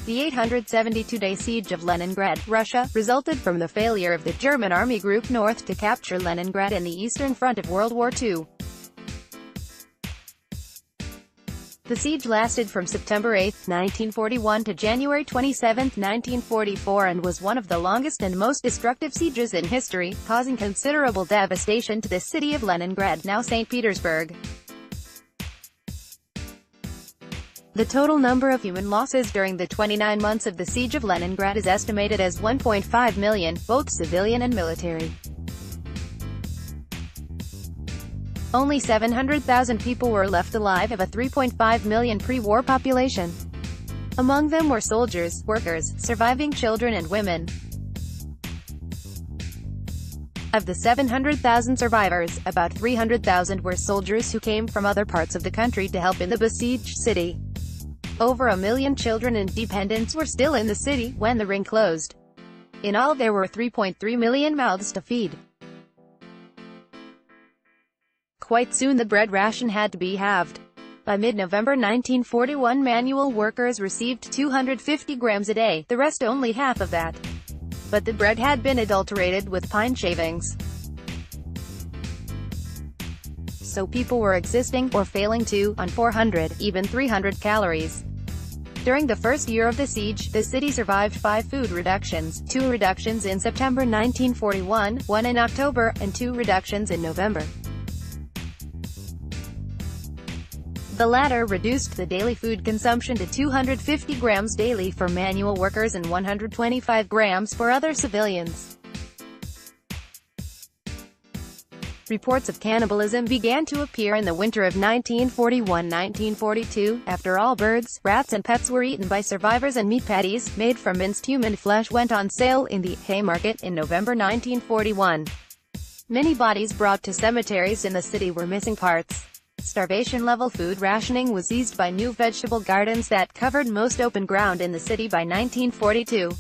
The 872-day siege of Leningrad, Russia, resulted from the failure of the German Army Group North to capture Leningrad in the Eastern Front of World War II. The siege lasted from September 8, 1941 to January 27, 1944 and was one of the longest and most destructive sieges in history, causing considerable devastation to the city of Leningrad, now St. Petersburg. The total number of human losses during the 29 months of the Siege of Leningrad is estimated as 1.5 million, both civilian and military. Only 700,000 people were left alive of a 3.5 million pre-war population. Among them were soldiers, workers, surviving children and women. Of the 700,000 survivors, about 300,000 were soldiers who came from other parts of the country to help in the besieged city. Over 1 million children and dependents were still in the city when the ring closed. In all there were 3.3 million mouths to feed. Quite soon the bread ration had to be halved. By mid-November 1941 manual workers received 250 grams a day, the rest only half of that. But the bread had been adulterated with pine shavings. So people were existing, or failing to, on 400, even 300 calories. During the first year of the siege, the city survived 5 food reductions, 2 reductions in September 1941, 1 in October, and 2 reductions in November. The latter reduced the daily food consumption to 250 grams daily for manual workers and 125 grams for other civilians. Reports of cannibalism began to appear in the winter of 1941-1942, after all birds, rats and pets were eaten by survivors and meat patties, made from minced human flesh, went on sale in the Haymarket in November 1941. Many bodies brought to cemeteries in the city were missing parts. Starvation-level food rationing was eased by new vegetable gardens that covered most open ground in the city by 1942.